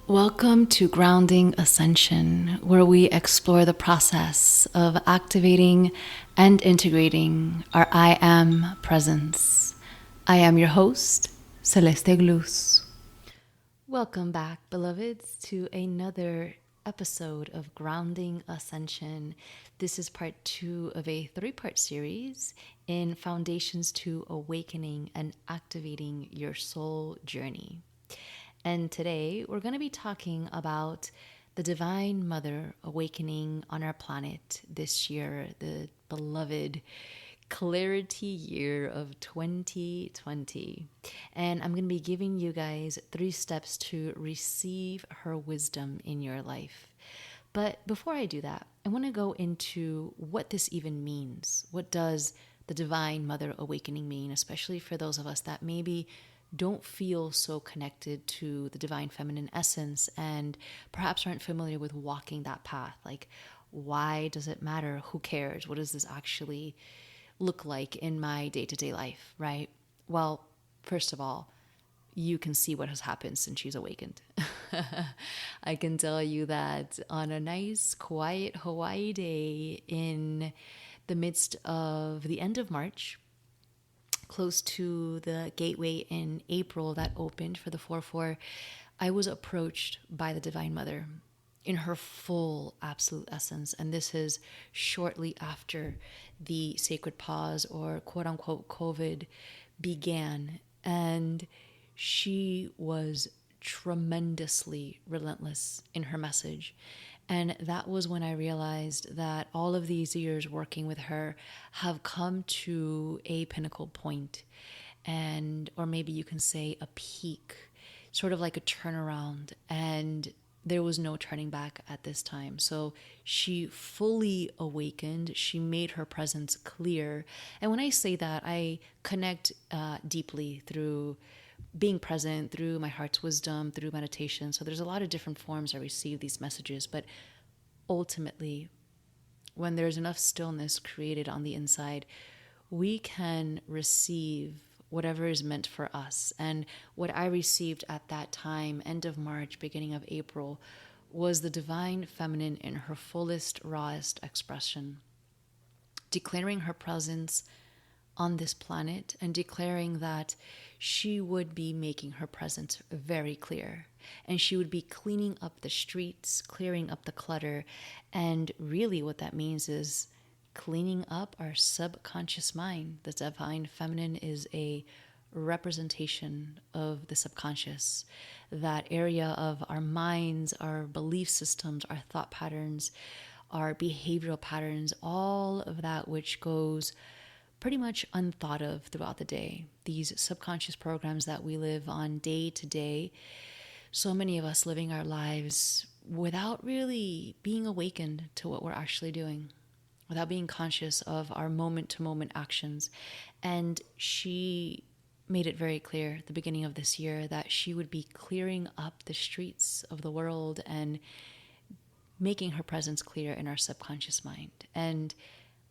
Welcome to Grounding Ascension, where we explore the process of activating and integrating our I Am presence. I am your host, Celeste Glus. Welcome back, beloveds, to another episode of Grounding Ascension. This is part 2 of a 3-part series in Foundations to Awakening and Activating Your Soul Journey. And today we're going to be talking about the Divine Mother awakening on our planet this year, the beloved clarity year of 2020. And I'm going to be giving you guys 3 steps to receive her wisdom in your life. But before I do that, I want to go into what this even means. What does the Divine Mother awakening mean, especially for those of us that maybe don't feel so connected to the divine feminine essence and perhaps aren't familiar with walking that path? Like, why does it matter? Who cares? What does this actually look like in my day-to-day life, right? Well, first of all, you can see what has happened since she's awakened. I can tell you that on a nice, quiet Hawaii day in the midst of the end of March, close to the gateway in April that opened for the 4-4, I was approached by the Divine Mother in her full absolute essence. And this is shortly after the sacred pause, or quote unquote COVID, began. And she was tremendously relentless in her message. And that was when I realized that all of these years working with her have come to a pinnacle point, and, or maybe you can say a peak, sort of like a turnaround. And there was no turning back at this time. So she fully awakened. She made her presence clear. And when I say that, I connect deeply through being present, through my heart's wisdom, through meditation. So there's a lot of different forms I receive these messages. But ultimately, when there's enough stillness created on the inside, we can receive whatever is meant for us. And what I received at that time, end of March, beginning of April, was the divine feminine in her fullest, rawest expression, declaring her presence on this planet and declaring that she would be making her presence very clear. And she would be cleaning up the streets, clearing up the clutter. And really what that means is cleaning up our subconscious mind. The divine feminine is a representation of the subconscious, that area of our minds, our belief systems, our thought patterns, our behavioral patterns, all of that which goes pretty much unthought of throughout the day. These subconscious programs that we live on day to day, so many of us living our lives without really being awakened to what we're actually doing, without being conscious of our moment-to-moment actions. And she made it very clear at the beginning of this year that she would be clearing up the streets of the world and making her presence clear in our subconscious mind. And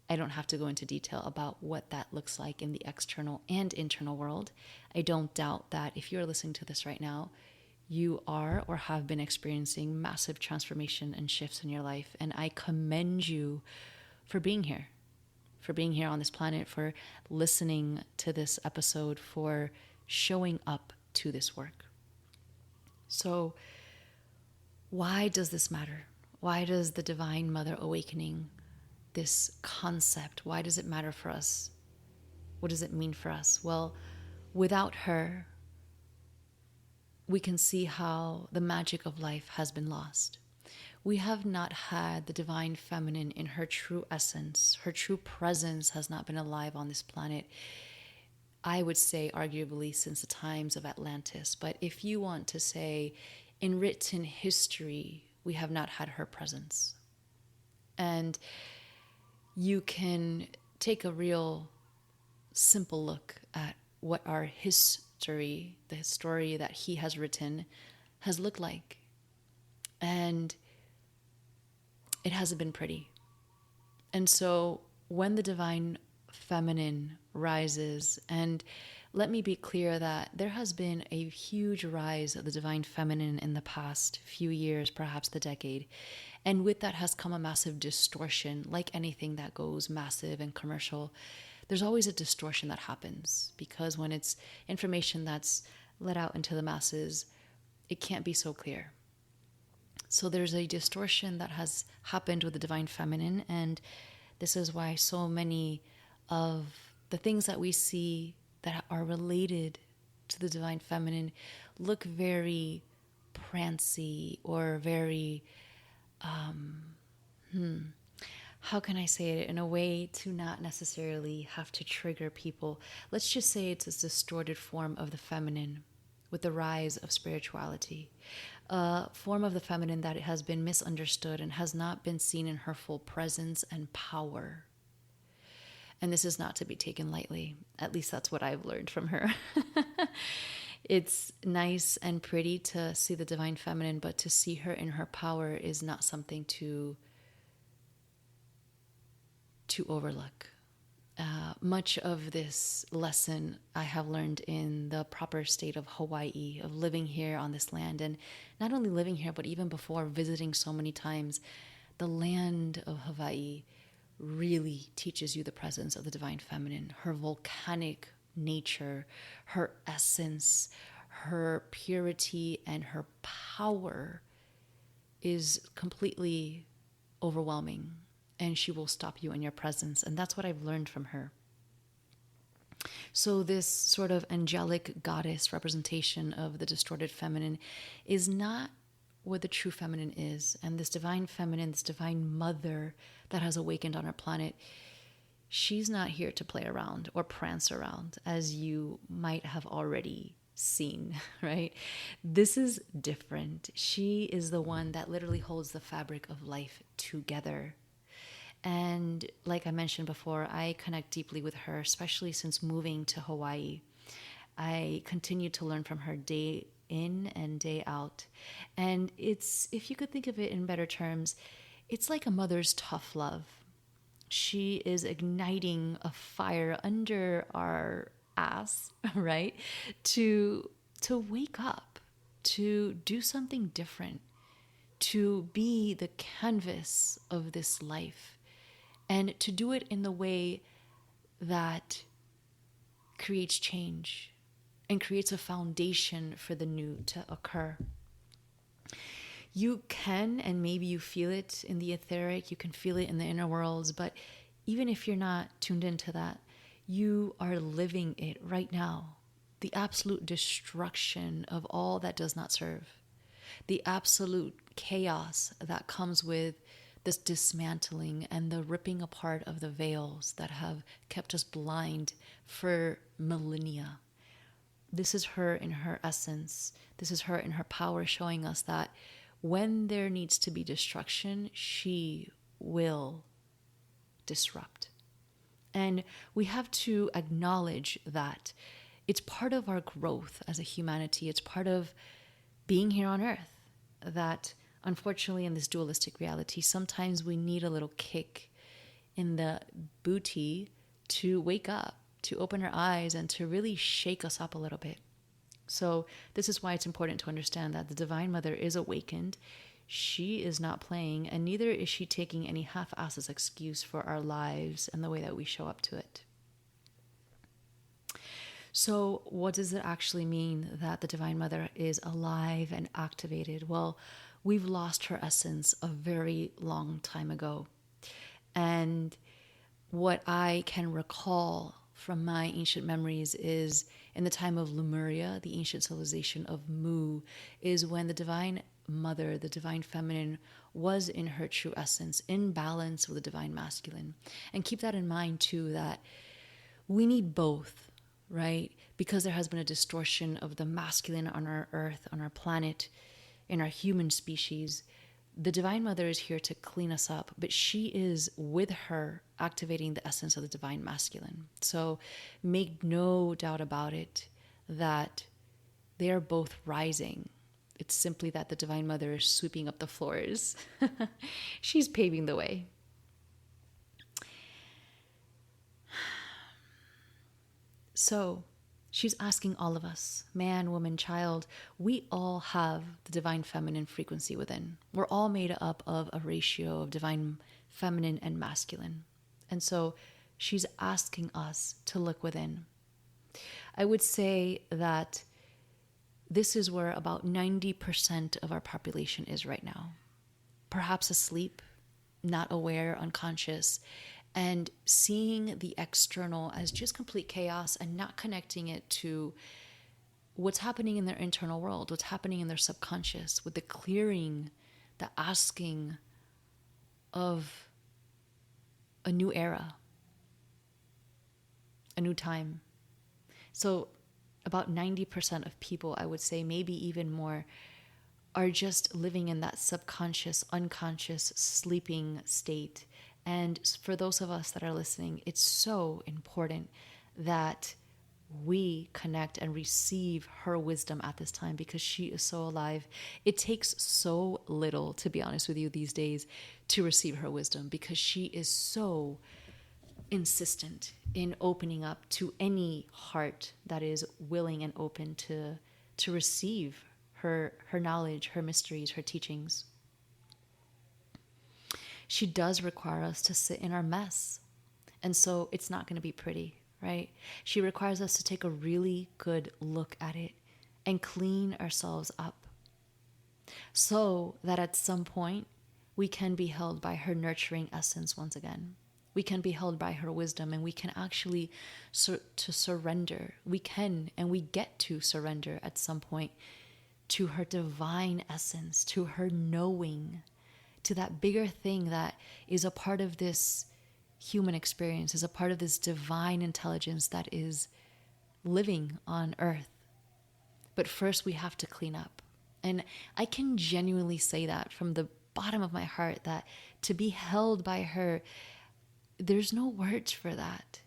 I don't have to go into detail about what that looks like in the external and internal world. I don't doubt that if you're listening to this right now, you are or have been experiencing massive transformation and shifts in your life. And I commend you for being here, on this planet, for listening to this episode, for showing up to this work. So why does this matter? Why does the Divine Mother awakening, this concept, why does it matter for us? What does it mean for us? Well, without her, we can see how the magic of life has been lost. We have not had the divine feminine in her true essence. Her true presence has not been alive on this planet, I would say arguably since the times of Atlantis. But if you want to say in written history, we have not had her presence. And you can take a real simple look at what our history, the story that he has written, has looked like. And it hasn't been pretty. And so when the divine feminine rises, and let me be clear that there has been a huge rise of the divine feminine in the past few years, perhaps the decade. And with that has come a massive distortion, like anything that goes massive and commercial. There's always a distortion that happens because when it's information that's let out into the masses, it can't be so clear. So there's a distortion that has happened with the divine feminine, and this is why so many of the things that we see that are related to the divine feminine look very prancy or very, how can I say it in a way to not necessarily have to trigger people? Let's just say it's a distorted form of the feminine with the rise of spirituality, a form of the feminine that has been misunderstood and has not been seen in her full presence and power. And this is not to be taken lightly. At least that's what I've learned from her. It's nice and pretty to see the divine feminine, but to see her in her power is not something to overlook. Much of this lesson I have learned in the proper state of Hawaii, of living here on this land, and not only living here, but even before visiting so many times. The land of Hawaii really teaches you the presence of the divine feminine, her volcanic nature, her essence, her purity, and her power is completely overwhelming. And she will stop you in your presence. And that's what I've learned from her. So this sort of angelic goddess representation of the distorted feminine is not what the true feminine is. And this divine feminine, this divine mother that has awakened on our planet, she's not here to play around or prance around, as you might have already seen, right? This is different. She is the one that literally holds the fabric of life together. And like I mentioned before, I connect deeply with her, especially since moving to Hawaii. I continue to learn from her day in and day out. And it's, if you could think of it in better terms, it's like a mother's tough love. She is igniting a fire under our ass, right? To wake up, to do something different, to be the canvas of this life. And to do it in the way that creates change and creates a foundation for the new to occur. You can, and maybe you feel it in the etheric, you can feel it in the inner worlds, but even if you're not tuned into that, you are living it right now. The absolute destruction of all that does not serve. The absolute chaos that comes with this dismantling and the ripping apart of the veils that have kept us blind for millennia. This is her in her essence. This is her in her power, showing us that when there needs to be destruction, she will disrupt. And we have to acknowledge that it's part of our growth as a humanity. It's part of being here on earth, that unfortunately, in this dualistic reality, sometimes we need a little kick in the booty to wake up, to open our eyes, and to really shake us up a little bit. So this is why it's important to understand that the Divine Mother is awakened. She is not playing, and neither is she taking any half-assed excuse for our lives and the way that we show up to it. So what does it actually mean that the Divine Mother is alive and activated? Well, we've lost her essence a very long time ago. And what I can recall from my ancient memories is in the time of Lemuria, the ancient civilization of Mu, is when the Divine Mother, the Divine Feminine, was in her true essence, in balance with the Divine Masculine. And keep that in mind too, that we need both, right? Because there has been a distortion of the masculine on our earth, on our planet, in our human species. The Divine Mother is here to clean us up, but she is with her activating the essence of the Divine Masculine. So make no doubt about it that they are both rising. It's simply that the Divine Mother is sweeping up the floors. She's paving the way. So She's asking all of us, man, woman, child, we all have the divine feminine frequency within. We're all made up of a ratio of divine feminine and masculine. And so she's asking us to look within. I would say that this is where about 90% of our population is right now. Perhaps asleep, not aware, unconscious, and seeing the external as just complete chaos and not connecting it to what's happening in their internal world, what's happening in their subconscious, with the clearing, the asking of a new era, a new time. So about 90% of people, I would say, maybe even more, are just living in that subconscious, unconscious, sleeping state. And for those of us that are listening, it's so important that we connect and receive her wisdom at this time because she is so alive. It takes so little, to be honest with you, these days to receive her wisdom because she is so insistent in opening up to any heart that is willing and open to receive her knowledge, her mysteries, her teachings. She does require us to sit in our mess. And so it's not going to be pretty, right? She requires us to take a really good look at it and clean ourselves up so that at some point we can be held by her nurturing essence once again. We can be held by her wisdom and we can actually to surrender. We can and we get to surrender at some point to her divine essence, to her knowing, to that bigger thing that is a part of this human experience, is a part of this divine intelligence that is living on earth. But first we have to clean up. And I can genuinely say that from the bottom of my heart, that to be held by her, there's no words for that.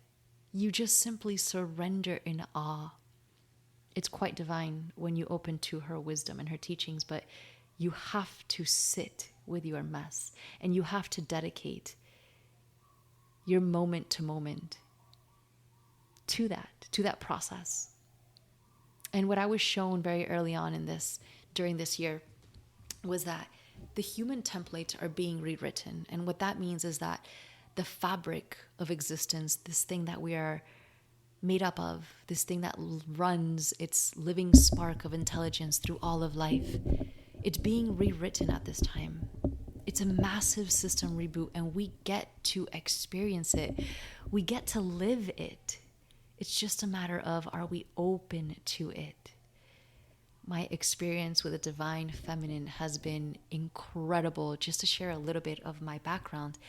You just simply surrender in awe. It's quite divine when you open to her wisdom and her teachings, but you have to sit with your mess and you have to dedicate your moment to moment to that process. And what I was shown very early on during this year was that the human templates are being rewritten. And what that means is that the fabric of existence, this thing that we are made up of, this thing that runs its living spark of intelligence through all of life, it's being rewritten at this time. It's a massive system reboot and we get to experience it. We get to live it. It's just a matter of, are we open to it? My experience with the divine feminine has been incredible. Just to share a little bit of my background,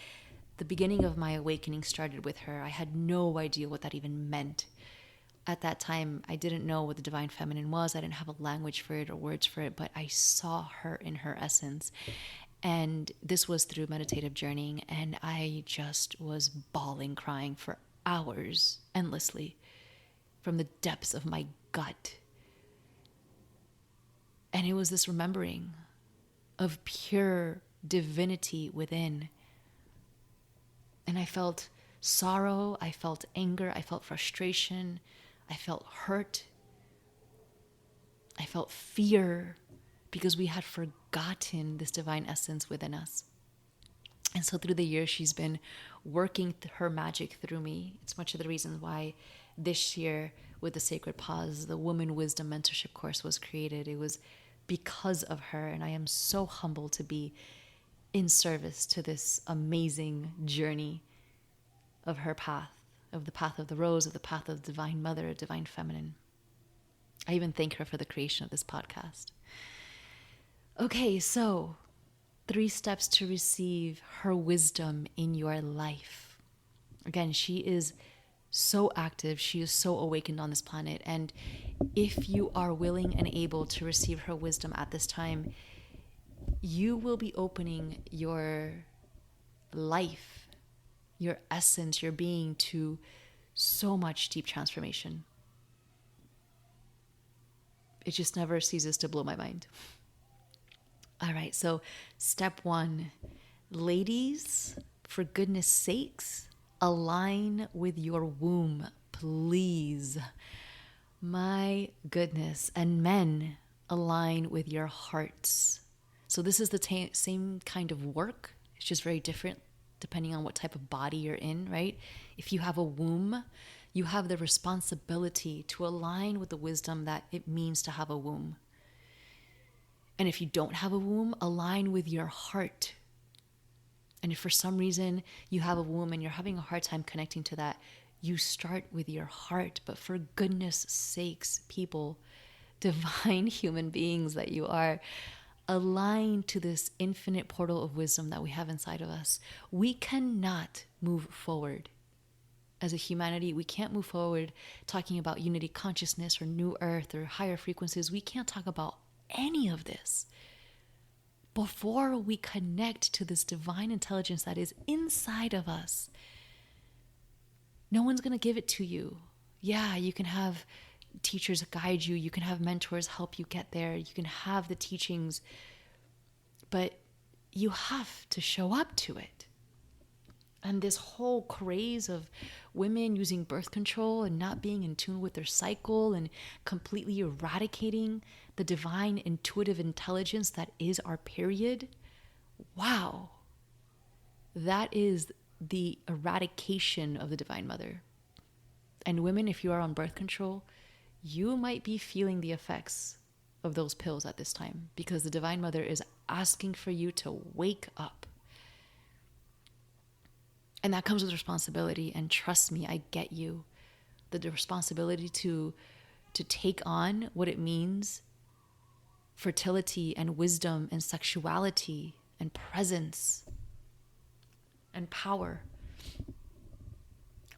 the beginning of my awakening started with her. I had no idea what that even meant. At that time, I didn't know what the divine feminine was. I didn't have a language for it or words for it, but I saw her in her essence. And this was through meditative journeying, and I just was bawling, crying for hours, endlessly, from the depths of my gut. And it was this remembering of pure divinity within. And I felt sorrow, I felt anger, I felt frustration, I felt hurt, I felt fear, because we had forgotten this divine essence within us. And so through the years, she's been working her magic through me. It's much of the reason why this year with the Sacred Pause, the Woman Wisdom Mentorship course was created. It was because of her, and I am so humbled to be in service to this amazing journey of her path, of the path of the rose, of the path of the Divine Mother, Divine Feminine. I even thank her for the creation of this podcast. Okay, so 3 steps to receive her wisdom in your life. Again, she is so active. She is so awakened on this planet. And if you are willing and able to receive her wisdom at this time, you will be opening your life, your essence, your being to so much deep transformation. It just never ceases to blow my mind. All right, so step 1, ladies, for goodness sakes, align with your womb, please. My goodness. And men, align with your hearts. So this is the same kind of work. It's just very different depending on what type of body you're in, right? If you have a womb, you have the responsibility to align with the wisdom that it means to have a womb. And if you don't have a womb, align with your heart. And if for some reason you have a womb and you're having a hard time connecting to that, you start with your heart. But for goodness sakes, people, divine human beings that you are, align to this infinite portal of wisdom that we have inside of us. We cannot move forward as a humanity. We can't move forward talking about unity consciousness or new earth or higher frequencies. We can't talk about any of this before we connect to this divine intelligence that is inside of us. No one's going to give it to you. Yeah, you can have teachers guide you. You can have mentors help you get there. You can have the teachings, but you have to show up to it. And this whole craze of women using birth control and not being in tune with their cycle and completely eradicating the divine intuitive intelligence that is our period. Wow. That is the eradication of the Divine Mother. And women, if you are on birth control, you might be feeling the effects of those pills at this time because the Divine Mother is asking for you to wake up. And that comes with responsibility. And trust me, I get you. The responsibility to take on what it means, fertility and wisdom and sexuality and presence and power.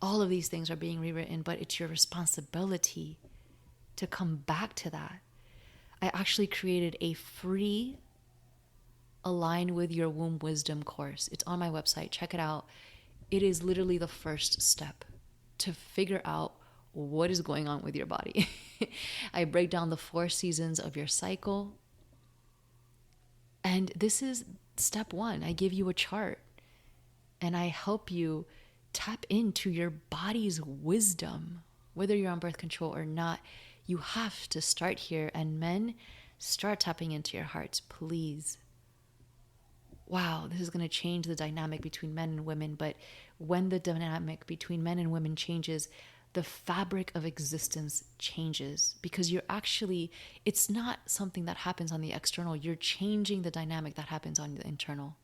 All of these things are being rewritten, but it's your responsibility to come back to that. I actually created a free Align with Your Womb Wisdom course. It's on my website. Check it out. It is literally the first step to figure out what is going on with your body. I break down the 4 seasons of your cycle. And this is step 1. I give you a chart and I help you tap into your body's wisdom. Whether you're on birth control or not, you have to start here. And men, start tapping into your hearts, please. Wow, this is going to change the dynamic between men and women. But when the dynamic between men and women changes, the fabric of existence changes, because it's not something that happens on the external. You're changing the dynamic that happens on the internal.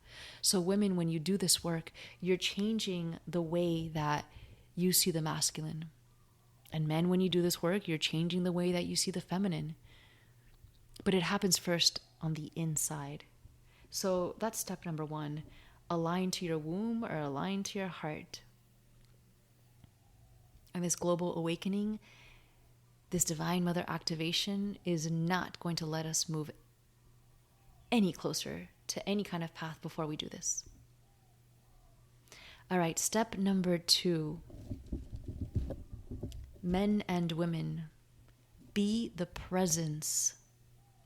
So women, when you do this work, you're changing the way that you see the masculine. And men, when you do this work, you're changing the way that you see the feminine. But it happens first on the inside. So that's step number 1. Align to your womb or align to your heart. And this global awakening, this Divine Mother activation is not going to let us move any closer to any kind of path before we do this. All right, step number 2. Men and women, be the presence.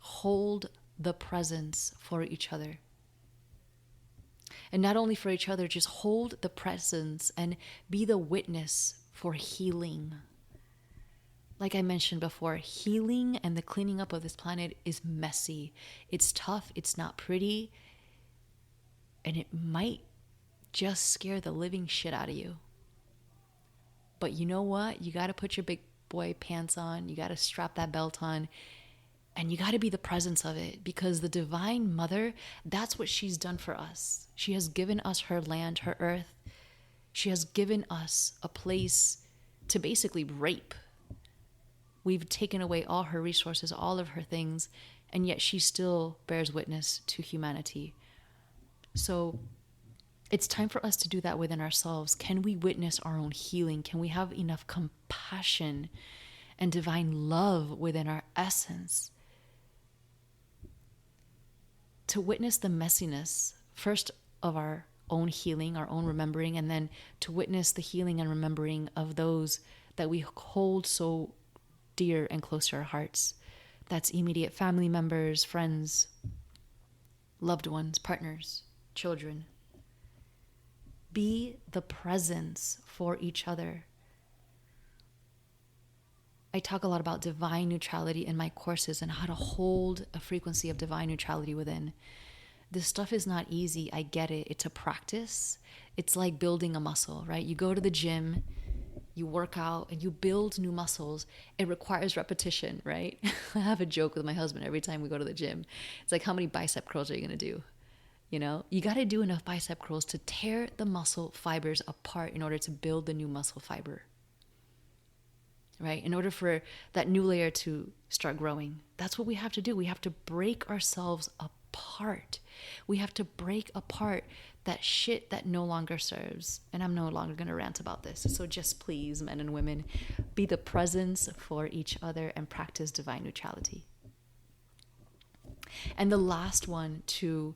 Hold the presence for each other. And not only for each other, just hold the presence and be the witness for healing. Like I mentioned before, healing and the cleaning up of this planet is messy. It's tough, it's not pretty, and it might just scare the living shit out of you. But you know what? You got to put your big boy pants on, you got to strap that belt on, and you got to be the presence of it, because the Divine Mother, that's what she's done for us. She has given us her land, her earth. She has given us a place to basically rape. We've taken away all her resources, all of her things, and yet she still bears witness to humanity. So it's time for us to do that within ourselves. Can we witness our own healing? Can we have enough compassion and divine love within our essence to witness the messiness, first of our own healing, our own remembering, and then to witness the healing and remembering of those that we hold so dear and close to our hearts. That's immediate family members, friends, loved ones, partners, children. Be the presence for each other. I talk a lot about divine neutrality in my courses and how to hold a frequency of divine neutrality within. This stuff is not easy. I get it. It's a practice. It's like building a muscle, right? You go to the gym, you work out, and you build new muscles. It requires repetition, right? I have a joke with my husband every time we go to the gym. It's like, how many bicep curls are you going to do? You know, you got to do enough bicep curls to tear the muscle fibers apart in order to build the new muscle fiber, right? In order for that new layer to start growing. That's what we have to do. We have to break ourselves apart. We have to break apart that shit that no longer serves. And I'm no longer going to rant about this. So just please, men and women, be the presence for each other and practice divine neutrality. And the last one to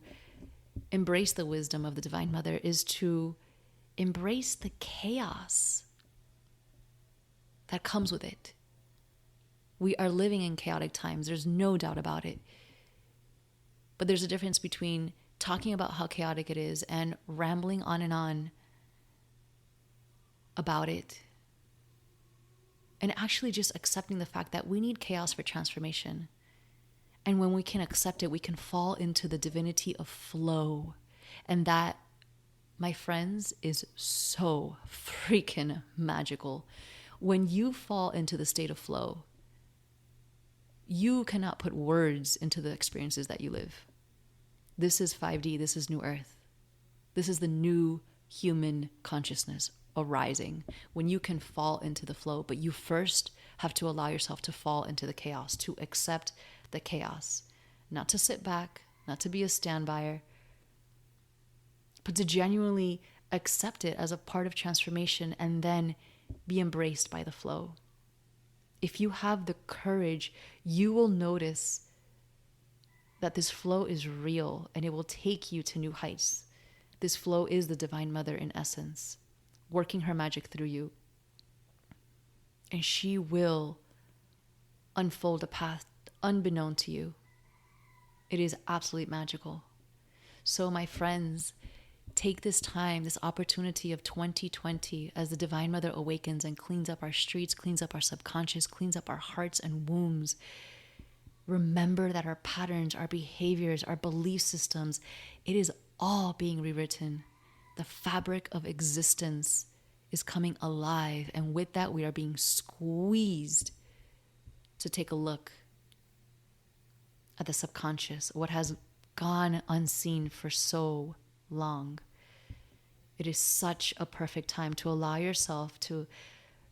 embrace the wisdom of the Divine Mother is to embrace the chaos that comes with it. We are living in chaotic times. There's no doubt about it. But there's a difference between talking about how chaotic it is and rambling on about it, and actually just accepting the fact that we need chaos for transformation. And when we can accept it, we can fall into the divinity of flow. And that, my friends, is so freaking magical. When you fall into the state of flow, you cannot put words into the experiences that you live. This is 5D. This is New Earth. This is the new human consciousness arising when you can fall into the flow. But you first have to allow yourself to fall into the chaos, to accept the chaos, not to sit back, not to be a standbyer, but to genuinely accept it as a part of transformation and then be embraced by the flow. If you have the courage, you will notice that this flow is real and it will take you to new heights. This flow is the Divine Mother in essence, working her magic through you. And she will unfold a path unbeknown to you. It is absolutely magical. So my friends, take this time, this opportunity of 2020 as the Divine Mother awakens and cleans up our streets, cleans up our subconscious, cleans up our hearts and wombs. Remember that our patterns, our behaviors, our belief systems, it is all being rewritten. The fabric of existence is coming alive. And with that, we are being squeezed to take a look at the subconscious, what has gone unseen for so long. It is such a perfect time to allow yourself to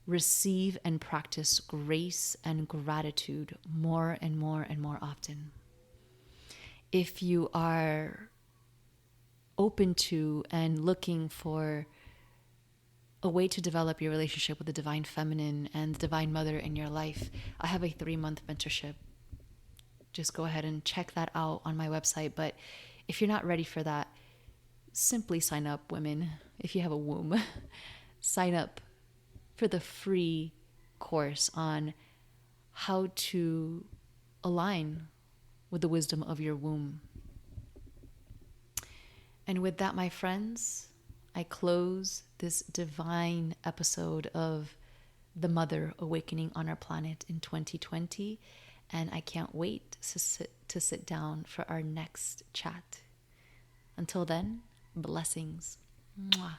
receive and practice grace and gratitude more and more and more often. If you are open to and looking for a way to develop your relationship with the Divine Feminine and the Divine Mother in your life, I have a 3-month mentorship. Just go ahead and check that out on my website. But if you're not ready for that, simply sign up, women. If you have a womb, sign up for the free course on how to align with the wisdom of your womb. And with that, my friends, I close this divine episode of the Mother awakening on our planet in 2020. And I can't wait to sit down for our next chat. Until then, blessings. Mwah.